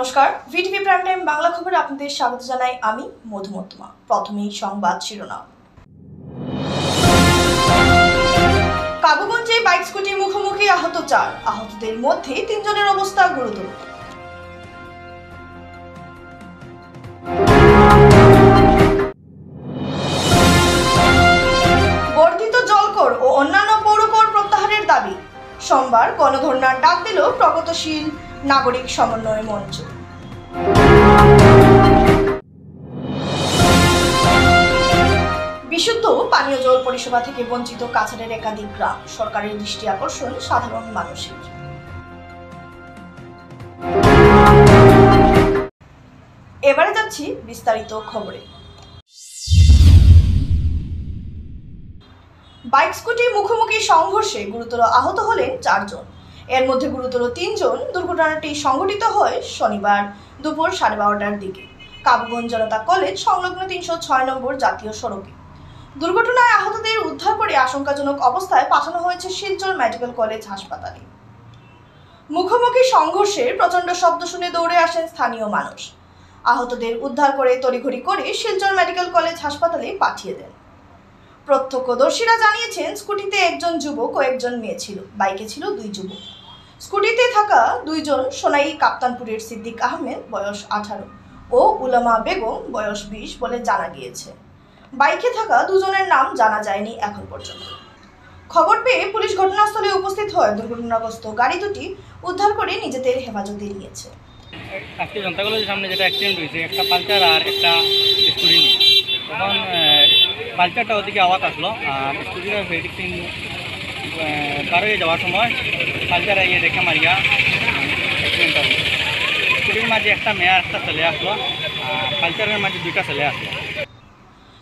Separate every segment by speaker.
Speaker 1: নমস্কার, VTV prime time Bangla খবরে আপনাদের স্বাগত জানাই আমি মধুমত্তমা। প্রথমেই সংবাদ শিরোনাম। কাবুগঞ্জে বাইক স্কুটি মুখোমুখি আহত 4, আহতদের মধ্যে 3 জনের অবস্থা গুরুতর। বর্ধিত জলকর ও অন্যান্য পৌরকর প্রত্যাহারের দাবি। সোমবার গণধর্নার ডাক দিল প্রগতিশীল নাগরিক সমন্বয় মঞ্চ। বিশুদ্ধ পানীয় জল পরিষেবা থেকে বঞ্চিত কাছাড়ের একাধিক গ্রাম, সরকারের দৃষ্টি আকর্ষণ সাধারণ মানুষের। এবারে যাচ্ছি বিস্তারিত খবরে। বাইক স্কুটি মুখোমুখি সংঘর্ষে গুরুতর আহত হলেন 4 জন। এর মধ্যে গুরুতর 3 জন। দুর্ঘটনাটি সংঘটিত হয় শনিবার দুপুর 12:30টার দিকে কাবুগঞ্জ জনতা কলেজ সংলগ্ন 306 নম্বর জাতীয় সড়কে। দুর্ঘটনায় আহতদের উদ্ধার করে আশঙ্কাজনক অবস্থায় পাঠানো হয়েছে শিলচর মেডিকেল কলেজ হাসপাতালে। মুখোমুখি সংঘর্ষের প্রচণ্ড শব্দ শুনে দৌড়ে আসেন স্থানীয় মানুষ। আহতদের উদ্ধার করে তড়িঘড়ি করে শিলচর মেডিকেল কলেজ হাসপাতালে পাঠিয়ে দেন। প্রত্যক্ষদর্শীরা জানিয়েছেন, স্কুটিতে একজন যুবক ও একজন মেয়ে ছিল, বাইকে ছিল 2 যুবক। স্কুটিতে থাকা 2 জন সোনাই কাপ্তানপুরের সিদ্দিক আহমেদ বয়স 18 ও উলামা বেগম বয়স 20 বলে জানা গিয়েছে। বাইকে থাকা 2 জনের নাম জানা যায়নি এখন পর্যন্ত। খবর পেয়ে পুলিশ ঘটনাস্থলে উপস্থিত হয়ে দুর্ঘটনাগ্রস্ত গাড়ি দুটি উদ্ধার করে নিজেদের হেফাজতে নিয়েছে।
Speaker 2: আজকে জনতা কলেজের সামনে যেটা অ্যাক্সিডেন্ট হয়েছে, একটা পালচার আর একটা স্কুটি নিয়ে, তখন পালচারটা ওদিকে আওয়াজ আসলো আর স্কুটিটা ভেটিং পার হয়ে যাওয়ার সময় পালচার এগিয়ে দেখে মারিয়া অ্যাক্সিডেন্টটা হলো। স্কুটির মাঝে একটা মেয়ে আর একটা ছেলে আসলো আর পালচারের মাঝে 2টা ছেলে আসলো।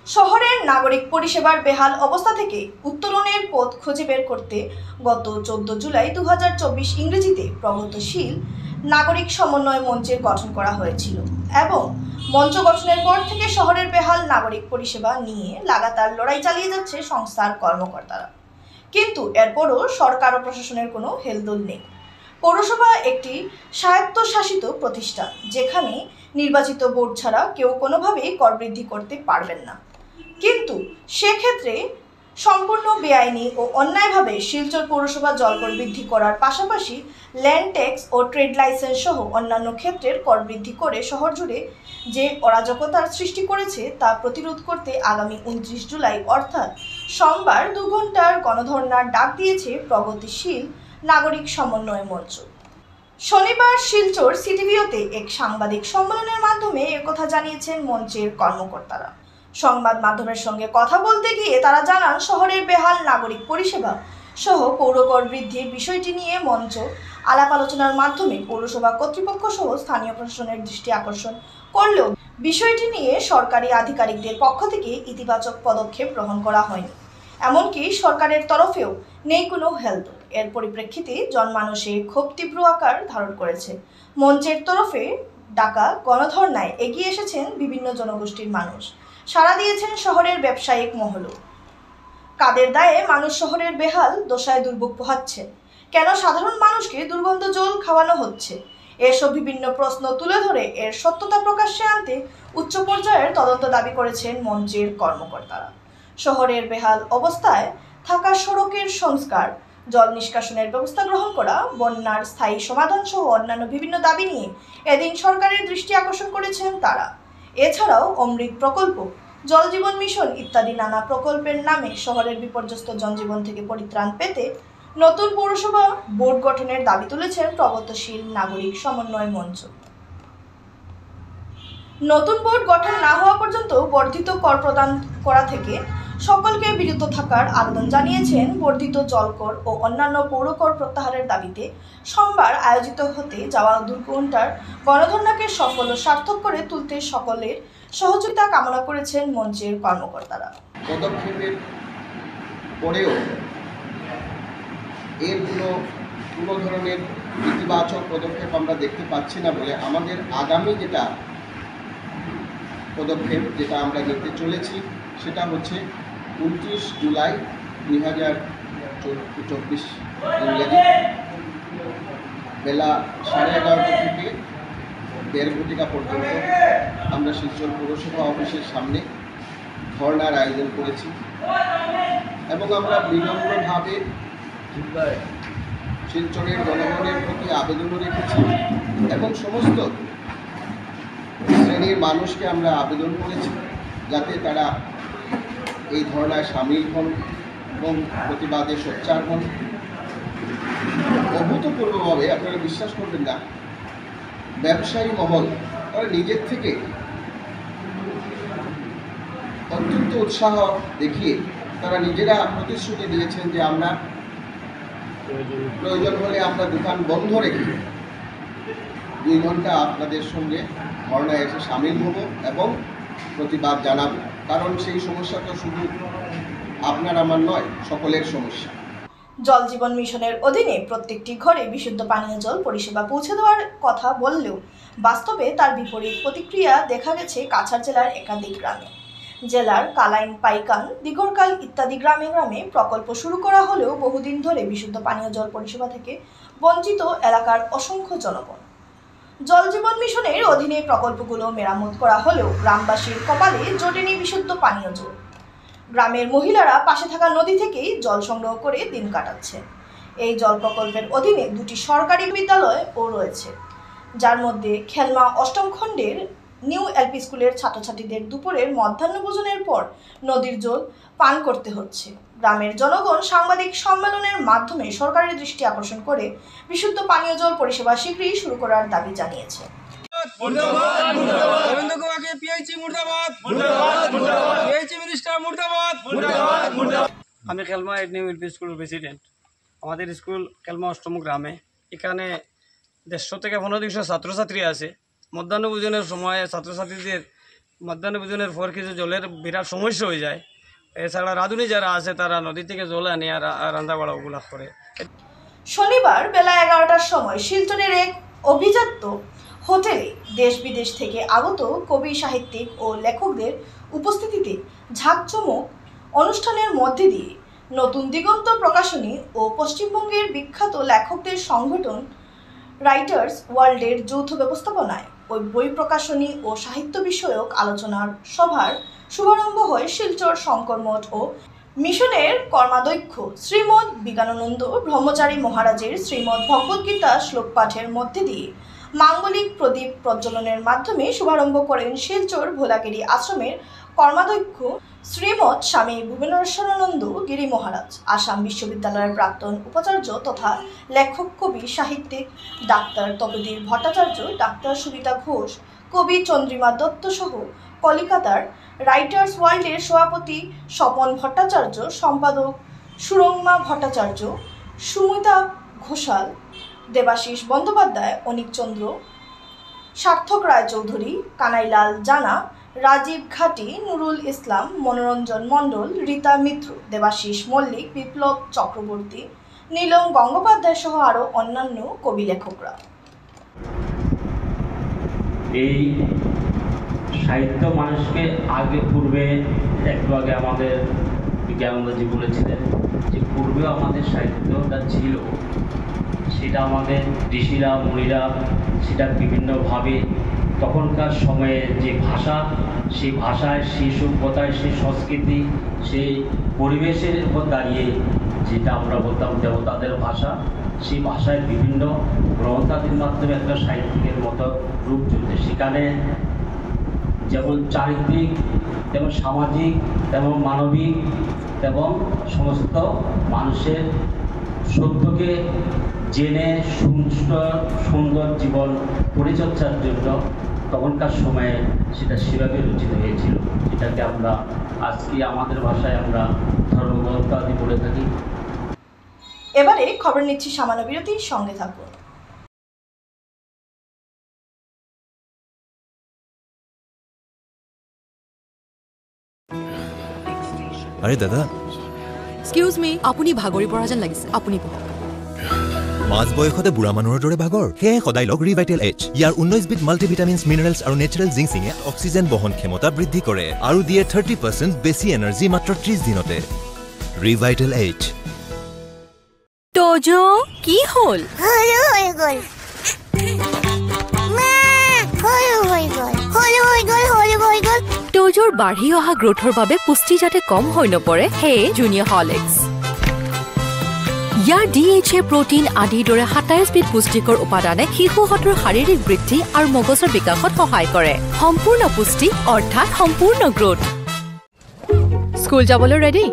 Speaker 1: শহরের নাগরিক পরিষেবার বেহাল অবস্থা থেকে উত্তরণের পথ খুঁজে বের করতে গত 14 জুলাই 2024 ইংরেজিতে প্রগতিশীল নাগরিক সমন্বয় মঞ্চের গঠন করা হয়েছিল এবং মঞ্চ গঠনের পর থেকে শহরের বেহাল নাগরিক পরিষেবা নিয়ে লাগাতার লড়াই চালিয়ে যাচ্ছে সংস্থার কর্মকর্তারা। কিন্তু এরপরও সরকার ও প্রশাসনের কোনো হেলদোল নেই। পৌরসভা একটি স্বায়ত্তশাসিত প্রতিষ্ঠান, যেখানে নির্বাচিত বোর্ড ছাড়া কেউ কোনোভাবেই কর বৃদ্ধি করতে পারবেন না। কিন্তু সেক্ষেত্রে সম্পূর্ণ বেআইনি ও অন্যায়ভাবে শিলচর পৌরসভা জলকর বৃদ্ধি করার পাশাপাশি ল্যান্ড ট্যাক্স ও ট্রেড লাইসেন্স সহ অন্যান্য ক্ষেত্রের কর বৃদ্ধি করে শহর জুড়ে যে অরাজকতার সৃষ্টি করেছে তা প্রতিরোধ করতে আগামী 29 জুলাই অর্থাৎ সোমবার 2 ঘন্টার গণধর্নার ডাক দিয়েছে প্রগতিশীল নাগরিক সমন্বয় মঞ্চ। শনিবার শিলচর সিটিভিওতে এক সাংবাদিক সম্মেলনের মাধ্যমে একথা জানিয়েছেন মঞ্চের কর্মকর্তারা। সংবাদ মাধ্যমের সঙ্গে কথা বলতে গিয়ে তারা জানান, শহরের বেহাল নাগরিক পরিষেবা সহ পৌরকর বৃদ্ধির বিষয়টি নিয়ে মঞ্চ আলাপ আলোচনার মাধ্যমে পৌরসভা কর্তৃপক্ষ সহ স্থানীয় প্রশাসনের দৃষ্টি আকর্ষণ করলেও বিষয়টি নিয়ে সরকারি আধিকারিকদের পক্ষ থেকে ইতিবাচক পদক্ষেপ গ্রহণ করা হয়নি। এমনকি সরকারের তরফেও নেই কোনো হেলদোল। এর পরিপ্রেক্ষিতে জনমানসে ক্ষোভ তীব্র আকার ধারণ করেছে। মঞ্চের তরফে ডাকা গণধর্নায় এগিয়ে এসেছেন বিভিন্ন জনগোষ্ঠীর মানুষ। সাড়া দিয়েছেন শহরের ব্যবসায়িক মহলও। কাদের দায়ে মানুষ শহরের বেহাল দশায় দুর্ভোগ পোহাচ্ছে? কেন সাধারণ মানুষকে দুর্গন্ধ জল খাওয়ানো হচ্ছে? এসব বিভিন্ন প্রশ্ন তুলে ধরে এর সত্যতা প্রকাশ্যে আনতে উচ্চ পর্যায়ের তদন্ত দাবি করেছেন মঞ্চের কর্মকর্তারা। শহরের বেহাল অবস্থায় থাকা সড়কের সংস্কার, জল নিষ্কাশনের ব্যবস্থা গ্রহণ করা, বন্যার স্থায়ী সমাধান সহ অন্যান্য বিভিন্ন দাবি নিয়ে এদিন সরকারের দৃষ্টি আকর্ষণ করেছেন তারা। এছাড়াও অমৃত প্রকল্প, জল জীবন মিশন ইত্যাদি নানা প্রকল্পের নামে শহরের বিপর্যস্ত জনজীবন থেকে পরিত্রাণ পেতে নতুন পৌরসভা বোর্ড গঠনের দাবি তুলেছেন প্রগতিশীল নাগরিক সমন্বয় মঞ্চ। নতুন বোর্ড গঠন না হওয়া পর্যন্ত বর্ধিত কর প্রদান করা থেকে সকলকে বিরত থাকার আবেদন জানিয়েছেন। বর্ধিত জলকর ও অন্যান্য পৌরকর প্রত্যাহারের দাবিতে সোমবার আয়োজিত হতে যাওয়া 2 ঘন্টার গণধর্নাকে সফল ও সার্থক করে তুলতে সকলের সহযোগিতা কামনা করেছেন মঞ্চের কর্মকর্তারা।
Speaker 3: পদক্ষেপের পরেও এর কোনো ধরনের ইতিবাচক পদক্ষেপ আমরা দেখতে পাচ্ছি না বলে আমাদের আগামী যেটা পদক্ষেপ যেটা আমরা নিতে চলেছি সেটা হচ্ছে 29 জুলাই 2024 ইংরেজি বেলা 11:30 থেকে 1.5 ঘটিকা পর্যন্ত আমরা শিলচর পৌরসভা অফিসের সামনে ধর্নার আয়োজন করেছি এবং আমরা বিনম্রভাবে শিলচরের জনগণের প্রতি আবেদনও রেখেছি এবং সমস্ত শ্রেণীর মানুষকে আমরা আবেদন করেছি যাতে তারা এই ধর্নায় সামিল হন এবং প্রতিবাদে সোচ্চার হন। অভূতপূর্বভাবে আপনারা বিশ্বাস করবেন না, ব্যবসায়ী মহল তারা নিজের থেকে অত্যন্ত উৎসাহ দেখিয়ে তারা নিজেরা প্রতিশ্রুতি দিয়েছেন যে আমরা প্রয়োজন হলে আমরা দোকান বন্ধ রেখে 2 ঘন্টা আপনাদের সঙ্গে ধর্নায় এসে সামিল হব এবং প্রতিবাদ জানাবো, কারণ সেই সমস্যাটা শুধু আপনার আমার নয়, সকলের সমস্যা।
Speaker 1: জল জীবন মিশনের অধীনে প্রত্যেকটি ঘরে বিশুদ্ধ পানীয় জল পরিষেবা পৌঁছে দেওয়ার কথা বললেও বাস্তবে তার বিপরীত প্রতিক্রিয়া দেখা গেছে কাছাড় জেলার একাধিক গ্রামে। জেলার কালাইন, পাইকান, দিগরকাল ইত্যাদি গ্রামে গ্রামে প্রকল্প শুরু করা হলেও বহুদিন ধরে বিশুদ্ধ পানীয় জল পরিষেবা থেকে বঞ্চিত এলাকার অসংখ্য জনগণ। জল জীবন মিশনের অধীনে প্রকল্পগুলো মেরামত করা হলেও গ্রামবাসীর কপালে জোটেনি বিশুদ্ধ পানীয় জল। গ্রামের মহিলারা পাশে থাকা নদী থেকেই জল সংগ্রহ করে দিন কাটাচ্ছে। এই জল প্রকল্পের অধীনে 2টি সরকারি বিদ্যালয়ও রয়েছে, যার মধ্যে খেলমা 8ম খণ্ডের নিউ এলপি স্কুলের ছাত্রছাত্রীদের দুপুরের মধ্যাহ্নভোজনের পর নদীর জল পান করতে হচ্ছে। গ্রামের জনগণ সাংবাদিক সম্মেলনের মাধ্যমে সরকারের দৃষ্টি আকর্ষণ করে বিশুদ্ধ পানীয় জল পরিষেবা শীঘ্রই শুরু করার দাবি জানিয়েছে।
Speaker 4: আমি খেলমা নিউ এলপি স্কুলের প্রেসিডেন্ট। আমাদের স্কুল খেলমা 8ম গ্রামে। এখানে 150 থেকে 150 ছাত্রছাত্রী আছে। মধ্যাহ্নভোজনের সময় ছাত্রছাত্রীদের মধ্যাহ্নভোজনের পর কিছু জলের বিরাট সমস্যা হয়ে যায়। এছাড়া রাঁধুনি যারা আছে তারা নদী থেকে জল আনে আর রান্না বাড়া ওগুলা করে।
Speaker 1: শনিবার বেলা 11টার সময় শিলচরের এক অভিজাত হোটেলে দেশ বিদেশ থেকে আগত কবি, সাহিত্যিক ও লেখকদের উপস্থিতিতে ঝাঁকজমক অনুষ্ঠানের মধ্যে দিয়ে নতুন দিগন্ত প্রকাশনী ও পশ্চিমবঙ্গের বিখ্যাত লেখকদের সংগঠন রাইটার্স ওয়ার্ল্ডের যৌথ ব্যবস্থাপনায় ওই বই প্রকাশনী ও সাহিত্য বিষয়ক আলোচনার সভার শুভারম্ভ হয় শিলচর শঙ্কর মঠ ও মিশনের কর্মাধ্যক্ষ শ্রীমৎ বিজ্ঞানানন্দ ব্রহ্মচারী মহারাজের শ্রীমৎ ভগবদ্গীতা শ্লোক পাঠের মধ্যে দিয়ে মাঙ্গলিক প্রদীপ প্রজ্বলনের মাধ্যমে শুভারম্ভ করেন শিলচর ভোলাগিরি আশ্রমের কর্মাধ্যক্ষ শ্রীমৎ স্বামী ভুবনেশ্বরানন্দ গিরি মহারাজ। আসাম বিশ্ববিদ্যালয়ের প্রাক্তন উপাচার্য তথা লেখক, কবি, সাহিত্যিক ডাক্তার তপোধীর ভট্টাচার্য, ডাক্তার সুবিতা ঘোষ, কবি চন্দ্রিমা দত্ত সহ কলিকাতার রাইটার্স ওয়ার্ল্ডের সভাপতি স্বপন ভট্টাচার্য, সম্পাদক সুরঙ্গমা ভট্টাচার্য, সুমিতা ঘোষাল, দেবাশিস বন্দ্যোপাধ্যায়, অনিক চন্দ্র, সার্থক রায়চৌধুরী, কানাইলাল জানা, রাজীব ঘাটি, নুরুল ইসলাম, মনোরঞ্জন মণ্ডল, রীতা মিত্র, দেবাশিস মল্লিক, বিপ্লব চক্রবর্তী, নীলম গঙ্গোপাধ্যায় সহ আরও অন্যান্য কবি লেখকরা।
Speaker 5: এই সাহিত্য মানুষকে পূর্বে একটু আগে আমাদের বিজ্ঞানানন্দজি বলেছিলেন যে পূর্বেও আমাদের সাহিত্যটা ছিল, সেটা আমাদের ঋষিরা, মুনিরা সেটা বিভিন্নভাবে তখনকার সময়ে যে ভাষা, সেই ভাষায়, সেই সভ্যতায়, সেই সংস্কৃতি, সেই পরিবেশের উপর দাঁড়িয়ে যেটা আমরা বলতাম দেবতাদের ভাষা, সেই ভাষায় বিভিন্ন গ্রন্থাদির মাধ্যমে একটা সাহিত্যিকের মতো রূপ চলছে। সেখানে যেমন চারিত্রিক, তেমন সামাজিক, তেমন মানবিক, এবং সমস্ত মানুষের সত্যকে জেনে সুন্দর জীবন পরিচর্যার জন্য তখনকার সময়ে সেটা সেভাবে রচিত হয়েছিল, যেটাকে আমরা আজকে আমাদের ভাষায় আমরা ধর্মগ্রন্থ আদি বলে থাকি।
Speaker 1: এবারে খবর নিচ্ছি সামান্য বিরতির সঙ্গে থাকুন।
Speaker 6: আরে দাদা,
Speaker 7: এক্সকিউজ মি, আপুনি ভাগৰি পৰা যেন লাগিছে, আপুনি বহক।
Speaker 6: মাছ বয়সতে বুঢ়া মানুহৰ দৰে ভাগৰ? সেয়ে সদায় লগ ৰিভাইটেল এইচ। ইয়াৰ 19বিধ মাল্টিভিটামিনছ, মিনাৰেলছ আৰু নেচাৰেল জিংচিঙে অক্সিজেন বহন ক্ষমতা বৃদ্ধি কৰে আৰু দিয়ে 30% বেছি এনাৰ্জি মাত্ৰ 30 দিনতে। ৰিভাইটেল এইচ।
Speaker 7: তোজো কি হ'ল?
Speaker 8: হলো হয়ে গেল মা
Speaker 7: তোজোৰ বাঢ়ি অহা গ্ৰোথৰ বাবে পুষ্টি যাতে কম হৈ নপৰে সেয়ে জুনিয়ৰ হৰলিক্স ইয়াৰ DHA প্ৰটিন আদিৰ দৰে 27 বিধ পুষ্টিকৰ উপাদানে শিশুহঁতৰ শাৰীৰিক বৃদ্ধি আৰু মগজৰ বিকাশত সহায় কৰে সম্পূৰ্ণ পুষ্টি অৰ্থাৎ সম্পূৰ্ণ গ্ৰোথ স্কুল যাবলৈ ৰেডি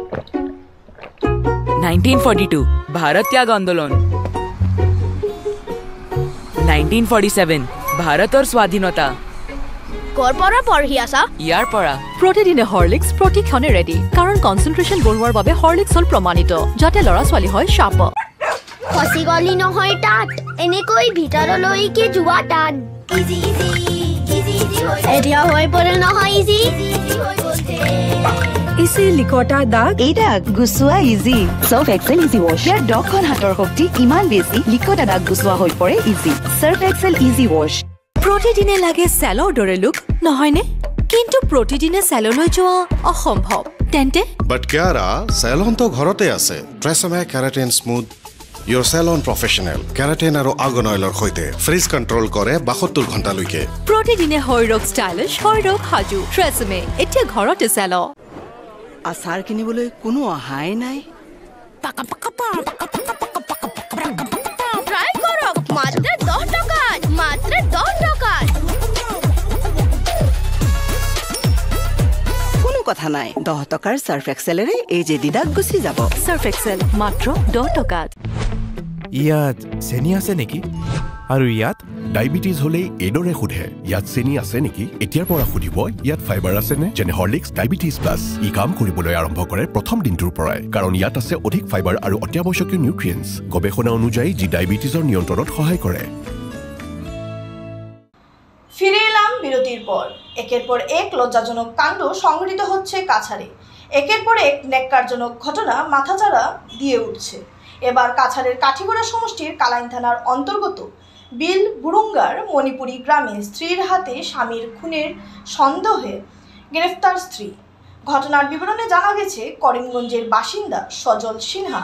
Speaker 8: 1942 भारत त्याग आंदोलन 1947 भारत और स्वाधीनता ইয়াৰ পৰা
Speaker 7: প্ৰতিদিনে হৰলিক্স প্ৰতিক্ষণে ৰেডি কাৰণ কনচেন্ট্ৰেশ্যন বঢ়োৱাৰ বাবে হৰলিক্স হ'ল প্ৰমাণিত যাতে ল'ৰা ছোৱালী হয় শাৰ্প
Speaker 9: খসি গলি নহয় তাত এনেকৈ ভিতৰলৈকে যোৱা টান এতিয়া হৈ পৰে নহয়
Speaker 10: ইজি লিকটা দাগ এই দাগ গুচোৱা ইজি সাৰ্ফ এক্সেল ইজি ৱাশ ইয়াৰ ডকখন হাতৰ শক্তি ইমান বেছি লিকটা দাগ গুচোৱা হৈ পৰে ইজি সাৰ্ফ এক্সেল ইজি ৱাশ
Speaker 7: প্ৰতিদিনে লাগে চেলৰ দৰে লুক নহয়নে কিন্তু প্ৰতিদিনে চেললৈ যোৱা অসম্ভৱ তেন্তে
Speaker 11: বাট কিয়াৰা চেলন তো ঘৰতে আছে Tresemme keratin smooth your salon professional keratin আৰু আৰ্গন অইলৰ সৈতে ফ্ৰিজ কণ্ট্ৰল কৰে 72 ঘণ্টালৈকে
Speaker 7: প্ৰতিদিনে হৰৰক ষ্টাইলিছ হৰৰক হাজু ট্ৰেছমে এতিয়া ঘৰতে চেল
Speaker 10: আচাৰ কিনিবলৈ কোনো অহাই নাই
Speaker 9: ট্রাই করো মাত্র 10 টাকা মাত্র 10 টাকা
Speaker 10: কোনো কথা নাই 10 টকাৰ সাৰ্ফ এক্সেলেৰে এই যে দিদাক গুচি যাব
Speaker 7: সাৰ্ফ এক্সেল মাত্ৰ 10 টকাত
Speaker 6: ইয়াত চেনি আছে নেকি আৰু ইয়াত ডায়াবেটিস হলে এডৰে খুধে ইয়াত চেনি আছে নেকি এতিয়াৰ পৰা খুধিব ইয়াত ফাইবাৰ আছে নে যেনে হৰলিক্স ডায়াবেটিস প্লাস ই কাম কৰিবলৈ আৰম্ভ কৰে প্ৰথম দিনটোৰ পৰাই কাৰণ ইয়াত আছে অধিক ফাইবাৰ আৰু অত্যাৱশ্যকীয় নিউট্ৰিয়েন্টছ গৱেষণা অনুযায়ী যি ডায়াবেটিসৰ নিয়ন্ত্ৰণত সহায় কৰে
Speaker 1: ফিরে এলাম বিরতির পর একের পর এক লজ্জাজনক কাণ্ড সংঘটিত হচ্ছে কাছাড়ে একের পর এক ন্যাক্কারজনক ঘটনা মাথাচাড়া দিয়ে উঠছে এবার কাছাড়ের কাঠিগড়া সমষ্টির কালাইন থানার অন্তর্গত বিল বুরুঙ্গার মণিপুরি গ্রামে স্ত্রীর হাতে স্বামীর খুনের সন্দেহে গ্রেফতার স্ত্রী ঘটনার বিবরণে জানা গেছে করিমগঞ্জের বাসিন্দা সজল সিনহা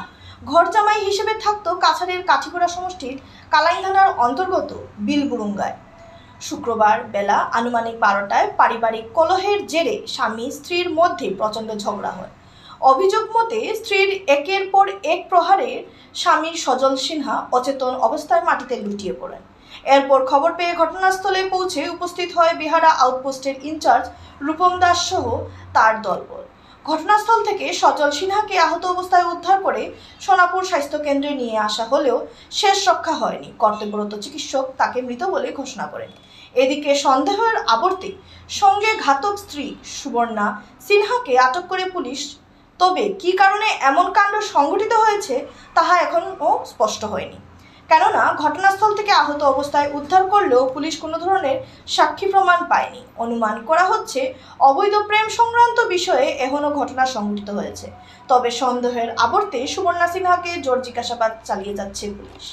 Speaker 1: ঘরজামাই হিসেবে থাকতো কাছাড়ের কাঠিগড়া সমষ্টির কালাইন থানার অন্তর্গত বিল বুরুঙ্গায় শুক্রবার বেলা আনুমানিক 12টায় পারিবারিক কলহের জেরে স্বামী স্ত্রীর মধ্যে প্রচণ্ড ঝগড়া হয় অভিযোগ মতে স্ত্রীর একের পর এক প্রহারে স্বামী সজল সিনহা অচেতন অবস্থায় মাটিতে লুটিয়ে পড়েন এরপর খবর পেয়ে ঘটনাস্থলে পৌঁছে উপস্থিত হয় বিহারা আউটপোস্টের ইনচার্জ রূপম দাস সহ তার দলবল ঘটনাস্থল থেকে সজল সিনহাকে আহত অবস্থায় উদ্ধার করে সোনাপুর স্বাস্থ্য কেন্দ্রে নিয়ে আসা হলেও শেষ রক্ষা হয়নি কর্তব্যরত চিকিৎসক তাকে মৃত বলে ঘোষণা করেন এদিকে সন্দেহের আবর্তে সঙ্গে ঘাতক স্ত্রী সুবর্ণা সিনহাকে আটক করে পুলিশ তবে কি কারণে এমন কাণ্ড সংঘটিত হয়েছে তাহা এখনও স্পষ্ট হয়নি কেননা ঘটনাস্থল থেকে আহত অবস্থায় উদ্ধার করলেও পুলিশ কোনো ধরনের সাক্ষী প্রমাণ পায়নি অনুমান করা হচ্ছে অবৈধ প্রেম সংক্রান্ত বিষয়ে এখনও ঘটনা সংঘটিত হয়েছে তবে সন্দেহের আবর্তে সুবর্ণা সিনহাকে জোর জিজ্ঞাসাবাদ চালিয়ে যাচ্ছে পুলিশ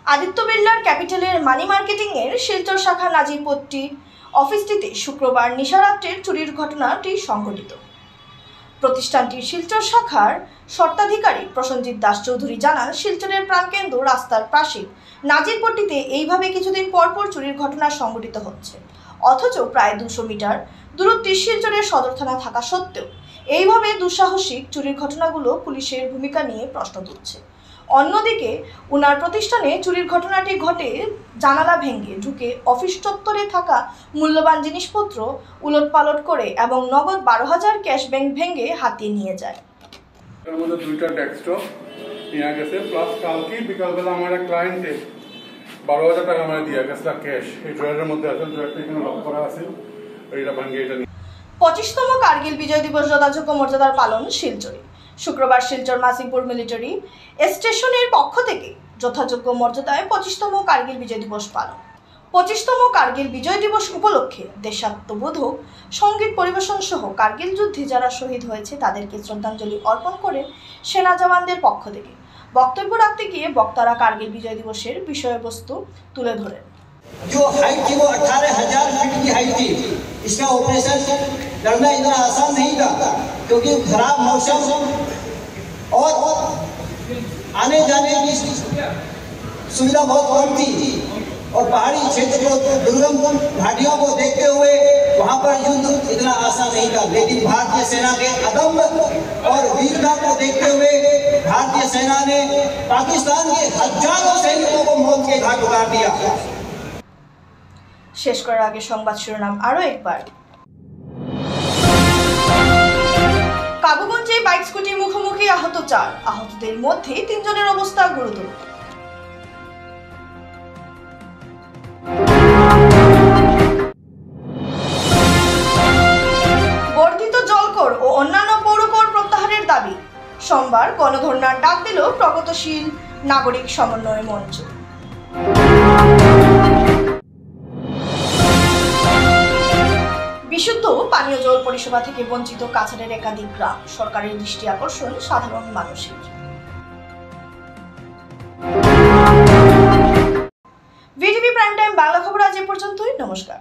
Speaker 1: আদিত্য বিড়লার ক্যাপিটালের মানি মার্কেটিংয়ের শিলচর শাখা নাজিরপট্টি অফিসটিতে শুক্রবার নিশারাত্রের চুরির ঘটনাটি সংঘটিত প্রতিষ্ঠানটির শিলচর শাখার স্বত্বাধিকারী প্রসঞ্জিৎ দাস চৌধুরী জানান শিলচরের প্রাণকেন্দ্র রাস্তার পাশে নাজিরপট্টিতে এইভাবে কিছুদিন পরপর চুরির ঘটনা সংঘটিত হচ্ছে অথচ প্রায় 200 মিটার দূরত্বে শিলচরের সদর থানা থাকা সত্ত্বেও এইভাবে দুঃসাহসিক চুরির ঘটনাগুলো পুলিশের ভূমিকা নিয়ে প্রশ্ন তুলছে অন্যদিকে উনার প্রতিষ্ঠানে চুরির ঘটনাটি ঘটে জানালা ভেঙে ঢুকে অফিস চত্বরে থাকা মূল্যবান জিনিসপত্র উলটপালট করে এবং নগদ 12,000 ক্যাশ ব্যাংক ভেঙে হাতিয়ে নিয়ে যায়
Speaker 12: এর মধ্যে দুইটা ডেস্কটপ নিয়ে গেছে প্লাস কালকে বিকালবেলা আমার এক ক্লায়েন্টে 12,000 টাকা আমার দিয়ে গেছে ক্যাশ এই ড্রয়ারের মধ্যে আছে ড্রয়ারটা এখানে লক করা আছে এটা ভাঙিয়ে এটা
Speaker 1: 25তম কার্গিল বিজয় দিবস যথাযোগ্য মর্যাদার পালন শিলচরে শুক্রবার শিলচর মাসিমপুর মিলিটারি স্টেশনের পক্ষ থেকে যথাযোগ্য মর্যাদায় 25তম কার্গিল বিজয় দিবস পালন 25তম কার্গিল বিজয় দিবস উপলক্ষে দেশাত্মবোধক সঙ্গীত পরিবেশন সহ কার্গিল যুদ্ধে যারা শহীদ হয়েছে তাদেরকে শ্রদ্ধাঞ্জলি অর্পণ করেন সেনা জওয়ানদের পক্ষ থেকে বক্তব্য রাখতে গিয়ে বক্তারা কার্গিল বিজয় দিবসের বিষয়বস্তু তুলে ধরেন
Speaker 13: जो हाइट थी वो 18,000 फीट की हाइट थी इसका ऑपरेशन लड़ना इतना आसान नहीं था क्योंकि खराब मौसम और आने जाने की सुविधा बहुत कम थी और पहाड़ी क्षेत्र को दुर्गम घाटियों को देखते हुए वहां पर युद्ध इतना आसान नहीं था, लेकिन भारतीय सेना के अदम्य और वीरता को देखते हुए भारतीय सेना ने पाकिस्तान के हजारों सैनिकों को मौत के घाट उतार दिया।
Speaker 1: শেষ করার আগে সংবাদ শিরোনাম আরো একবার। কাবুগঞ্জে বাইক স্কুটি মুখোমুখি আহত 4, আহতদের মধ্যে 3 জনের অবস্থা গুরুতর। বর্ধিত জলকর ও অন্যান্য পৌরকর প্রত্যাহারের দাবি, সোমবার গণধর্ণার ডাক দিল প্রগতিশীল নাগরিক সমন্বয় মঞ্চ। বিশুদ্ধ পানীয় জল পরিষেবা থেকে বঞ্চিত কাছাড়ের একাধিক গ্রাম, সরকারের দৃষ্টি আকর্ষণ সাধারণ মানুষের। ভিটিভি প্রাইম টাইম বাংলা খবর আজ এ পর্যন্তই, নমস্কার।